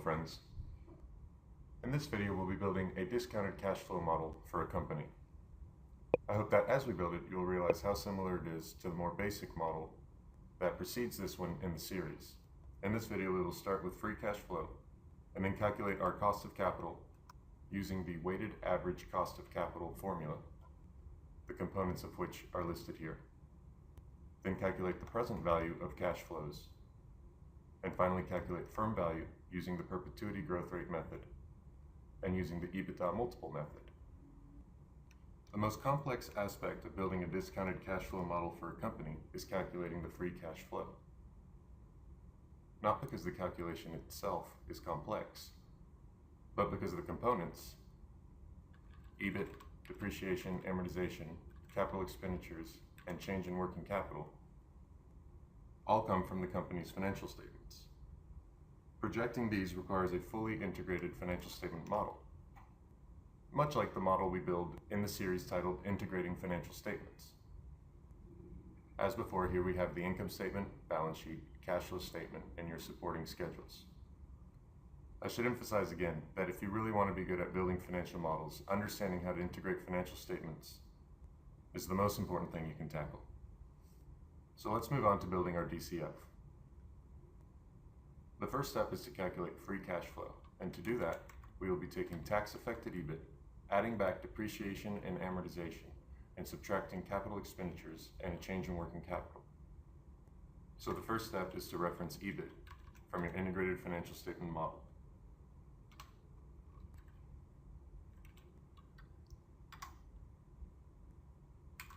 friends. In this video, we'll be building a discounted cash flow model for a company. I hope that as we build it, you'll realize how similar it is to the more basic model that precedes this one in the series. In this video, we will start with free cash flow and then calculate our cost of capital using the weighted average cost of capital formula, the components of which are listed here. Then calculate the present value of cash flows, and finally calculate firm value using the perpetuity growth rate method and using the EBITDA multiple method. The most complex aspect of building a discounted cash flow model for a company is calculating the free cash flow. Not because the calculation itself is complex, but because the components, EBIT, depreciation, amortization, capital expenditures, and change in working capital, all come from the company's financial statements. Projecting these requires a fully integrated financial statement model, much like the model we build in the series titled Integrating Financial Statements. As before, here we have the income statement, balance sheet, cash flow statement, and your supporting schedules. I should emphasize again that if you really want to be good at building financial models, understanding how to integrate financial statements is the most important thing you can tackle. So let's move on to building our DCF. The first step is to calculate free cash flow, and to do that, we will be taking tax-affected EBIT, adding back depreciation and amortization, and subtracting capital expenditures and a change in working capital. So the first step is to reference EBIT from your integrated financial statement model.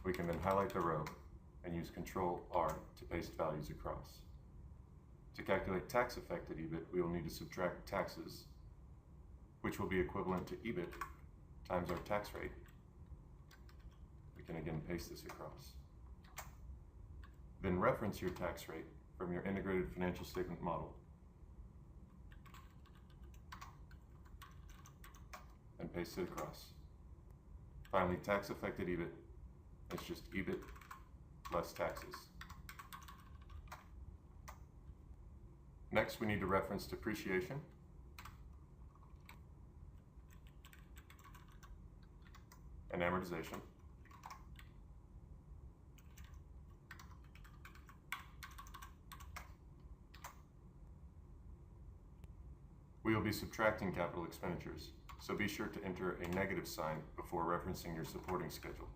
We can then highlight the row and use Ctrl-R to paste values across. To calculate tax-affected EBIT, we will need to subtract taxes, which will be equivalent to EBIT times our tax rate. We can again paste this across. Then reference your tax rate from your integrated financial statement model and paste it across. Finally, tax-affected EBIT is just EBIT less taxes. Next, we need to reference depreciation and amortization. We will be subtracting capital expenditures, so be sure to enter a negative sign before referencing your supporting schedule.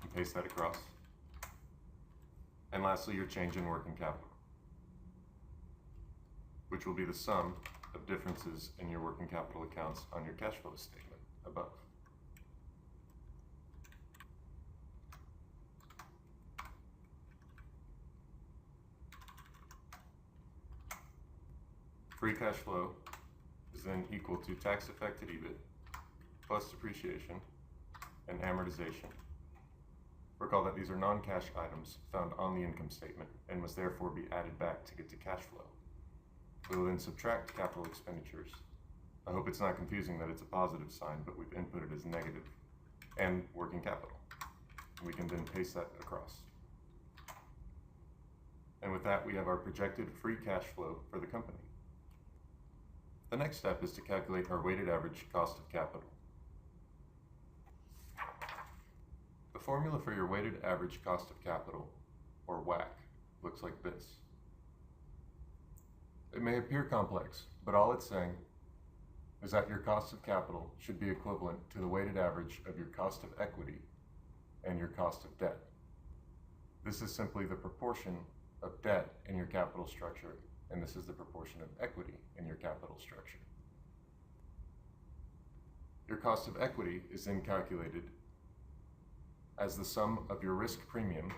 And paste that across. And lastly, your change in working capital, which will be the sum of differences in your working capital accounts on your cash flow statement above. Free cash flow is then equal to tax-affected EBIT plus depreciation and amortization. Recall that these are non-cash items found on the income statement and must therefore be added back to get to cash flow. We will then subtract capital expenditures. I hope it's not confusing that it's a positive sign, but we've inputted as negative, and working capital. We can then paste that across. And with that, we have our projected free cash flow for the company. The next step is to calculate our weighted average cost of capital. The formula for your weighted average cost of capital, or WACC, looks like this. It may appear complex, but all it's saying is that your cost of capital should be equivalent to the weighted average of your cost of equity and your cost of debt. This is simply the proportion of debt in your capital structure, and this is the proportion of equity in your capital structure. Your cost of equity is then calculated as the sum of your risk premium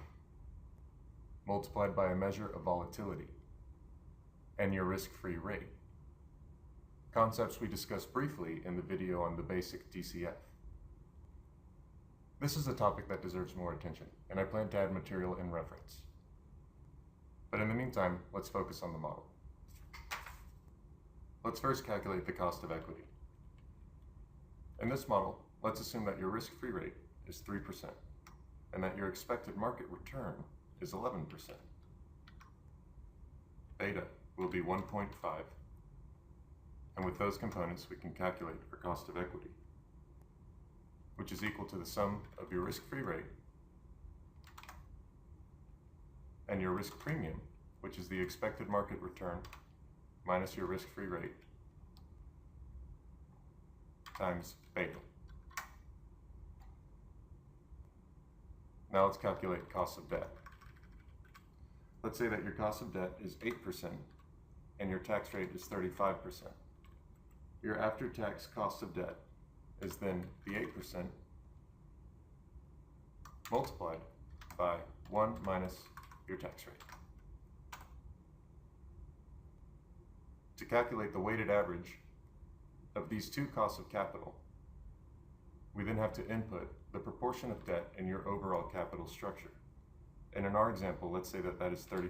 multiplied by a measure of volatility and your risk-free rate, concepts we discussed briefly in the video on the basic DCF. This is a topic that deserves more attention, and I plan to add material in reference. But in the meantime, let's focus on the model. Let's first calculate the cost of equity. In this model, let's assume that your risk-free rate is 3% and that your expected market return is 11%. beta will be 1.5, and with those components we can calculate our cost of equity, which is equal to the sum of your risk-free rate and your risk premium, which is the expected market return minus your risk-free rate times beta. Now let's calculate cost of debt. Let's say that your cost of debt is 8% and your tax rate is 35%. Your after-tax cost of debt is then the 8% multiplied by 1 minus your tax rate. To calculate the weighted average of these two costs of capital, we then have to input the proportion of debt in your overall capital structure. And in our example, let's say that that is 30%.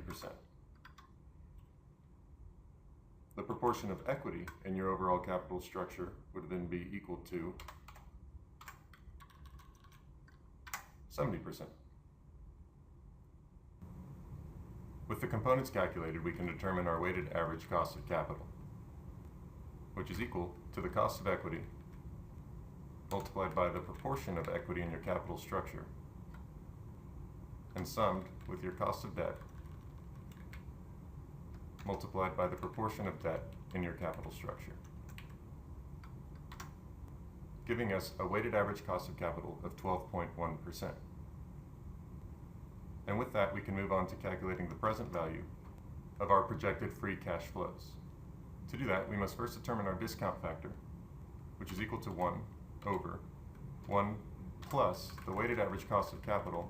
The proportion of equity in your overall capital structure would then be equal to 70%. With the components calculated, we can determine our weighted average cost of capital, which is equal to the cost of equity multiplied by the proportion of equity in your capital structure and summed with your cost of debt multiplied by the proportion of debt in your capital structure, giving us a weighted average cost of capital of 12.1%. And with that, we can move on to calculating the present value of our projected free cash flows. To do that, we must first determine our discount factor, which is equal to 1 over 1 plus the weighted average cost of capital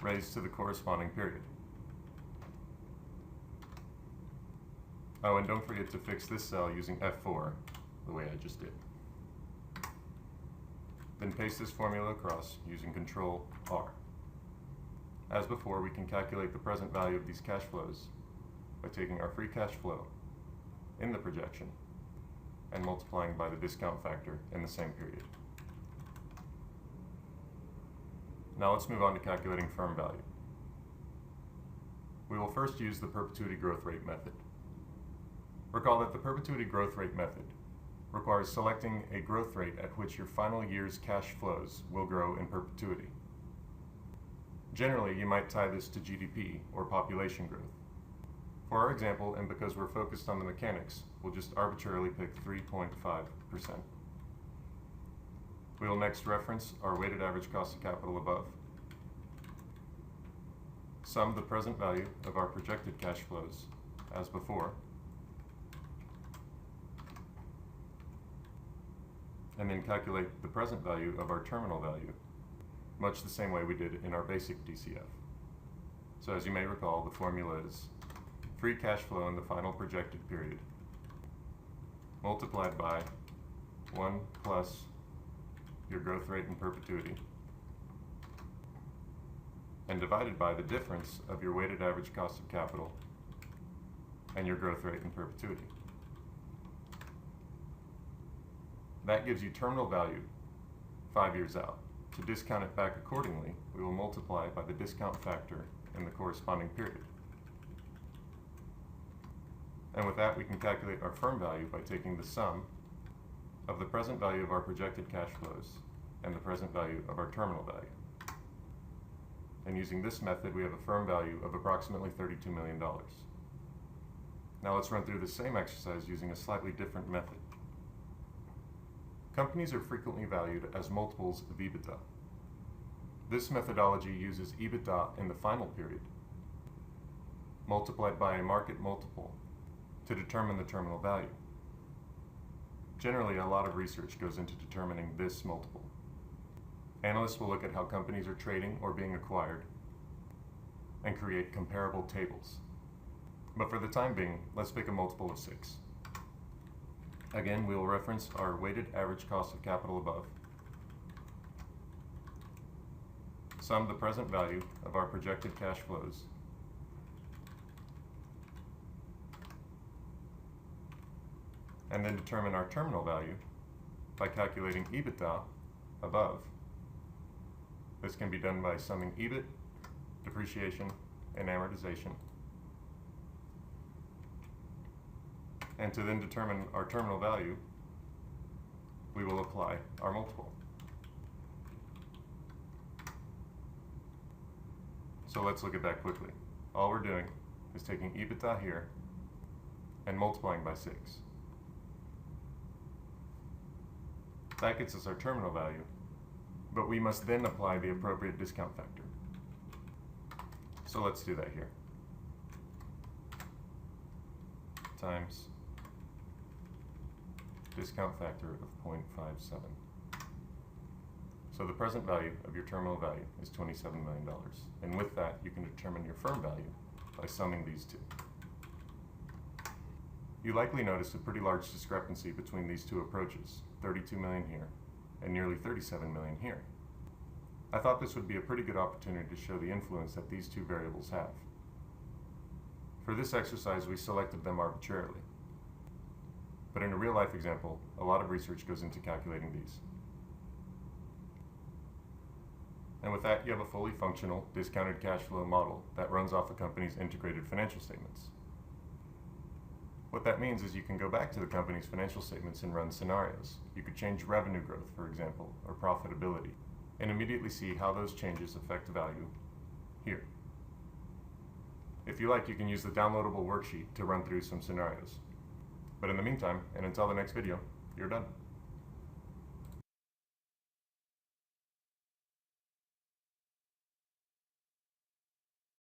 raised to the corresponding period. Oh, and don't forget to fix this cell using F4, the way I just did. Then paste this formula across using Control R. As before, we can calculate the present value of these cash flows by taking our free cash flow in the projection and multiplying by the discount factor in the same period. Now let's move on to calculating firm value. We will first use the perpetuity growth rate method. Recall that the perpetuity growth rate method requires selecting a growth rate at which your final year's cash flows will grow in perpetuity. Generally, you might tie this to GDP or population growth. For our example, and because we're focused on the mechanics, we'll just arbitrarily pick 3.5%. We will next reference our weighted average cost of capital above, sum the present value of our projected cash flows as before, and then calculate the present value of our terminal value, much the same way we did in our basic DCF. So as you may recall, the formula is free cash flow in the final projected period multiplied by 1 plus your growth rate in perpetuity and divided by the difference of your weighted average cost of capital and your growth rate in perpetuity. That gives you terminal value 5 years out. To discount it back accordingly, we will multiply by the discount factor in the corresponding period. And with that, we can calculate our firm value by taking the sum of the present value of our projected cash flows and the present value of our terminal value. And using this method, we have a firm value of approximately $32 million. Now let's run through the same exercise using a slightly different method. Companies are frequently valued as multiples of EBITDA. This methodology uses EBITDA in the final period, multiplied by a market multiple, to determine the terminal value. Generally, a lot of research goes into determining this multiple. Analysts will look at how companies are trading or being acquired and create comparable tables. But for the time being, let's pick a multiple of 6. Again, we will reference our weighted average cost of capital above, sum the present value of our projected cash flows, and then determine our terminal value by calculating EBITDA above. This can be done by summing EBIT, depreciation, and amortization. And to then determine our terminal value, we will apply our multiple. So let's look at that quickly. All we're doing is taking EBITDA here and multiplying by 6. That gets us our terminal value, but we must then apply the appropriate discount factor. So let's do that here. Times discount factor of 0.57. So the present value of your terminal value is $27 million. And with that, you can determine your firm value by summing these two. You likely noticed a pretty large discrepancy between these two approaches, 32 million here and nearly 37 million here. I thought this would be a pretty good opportunity to show the influence that these two variables have. For this exercise, we selected them arbitrarily. But in a real-life example, a lot of research goes into calculating these. And with that, you have a fully functional, discounted cash flow model that runs off a company's integrated financial statements. What that means is you can go back to the company's financial statements and run scenarios. You could change revenue growth, for example, or profitability, and immediately see how those changes affect value here. If you like, you can use the downloadable worksheet to run through some scenarios. But in the meantime, and until the next video, you're done.